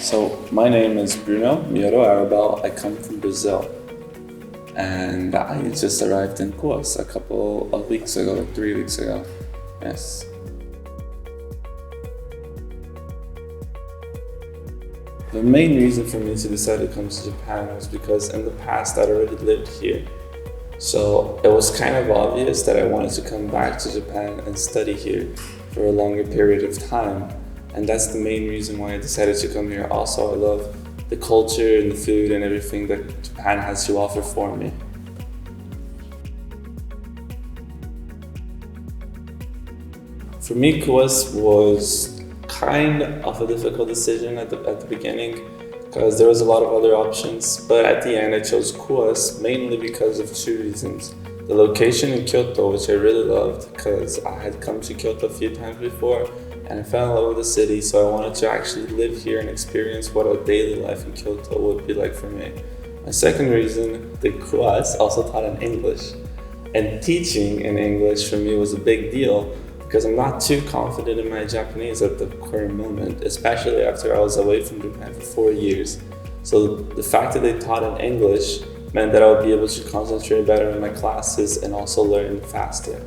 So my name is Brunno Arabel. I come from Brazil, and I just arrived in Quas a couple of weeks ago, like 3 weeks ago. Yes. The main reason for me to decide to come to Japan was because in the past I'd already lived here. So it was kind of obvious that I wanted to come back to Japan and study here for a longer period of time. And that's the main reason why I decided to come here. Also, I love the culture and the food and everything that Japan has to offer for me. For me, Quas was kind of a difficult decision at the beginning because there was a lot of other options, but at the end I chose Quas mainly because of two reasons. The location in Kyoto, which I really loved because I had come to Kyoto a few times before and I fell in love with the city, so I wanted to actually live here and experience what a daily life in Kyoto would be like for me. My second reason, the Quas also taught in English, and teaching in English for me was a big deal because I'm not too confident in my Japanese at the current moment, especially after I was away from Japan for 4 years. So the fact that they taught in English meant that I would be able to concentrate better in my classes and also learn faster.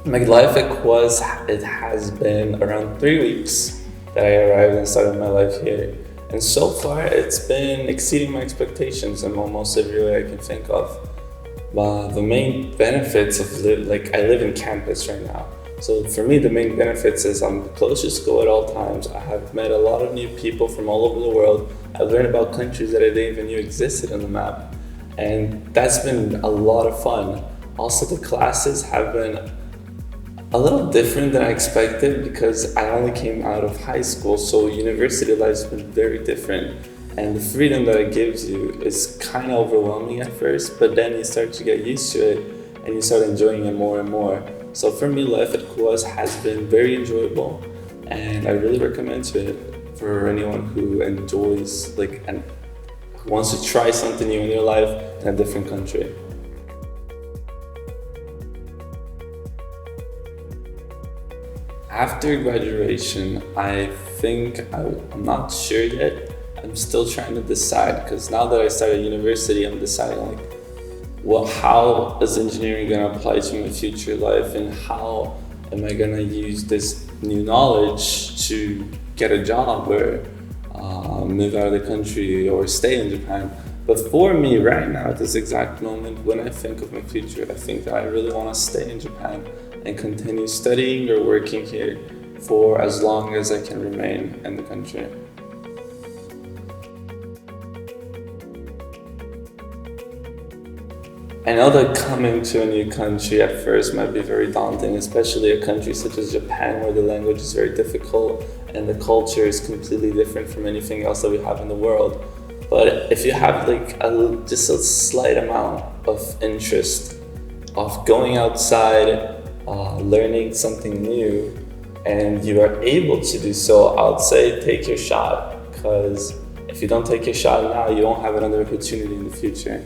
My life at Quas, it has been around 3 weeks that I arrived and started my life here. And so far, it's been exceeding my expectations in almost every way I can think of. The main benefits of I live in campus right now. So for me, the main benefits is I'm close to school at all times. I have met a lot of new people from all over the world. I've learned about countries that I didn't even knew existed on the map. And that's been a lot of fun. Also, the classes have been a little different than I expected because I only came out of high school, so university life's been very different. And the freedom that it gives you is kind of overwhelming at first, but then you start to get used to it and you start enjoying it more and more. So for me, life at Quas has been very enjoyable, and I really recommend it for anyone who enjoys and who wants to try something new in their life in a different country. After graduation, I think I'm not sure yet. I'm still trying to decide because now that I started university, I'm deciding how is engineering going to apply to my future life and how am I going to use this new knowledge to get a job or move out of the country or stay in Japan. But for me right now, at this exact moment, when I think of my future, I think that I really want to stay in Japan and continue studying or working here for as long as I can remain in the country. I know that coming to a new country at first might be very daunting, especially a country such as Japan where the language is very difficult and the culture is completely different from anything else that we have in the world. But if you have just a slight amount of interest of going outside, learning something new, and you are able to do so, I would say take your shot, because if you don't take your shot now, you won't have another opportunity in the future.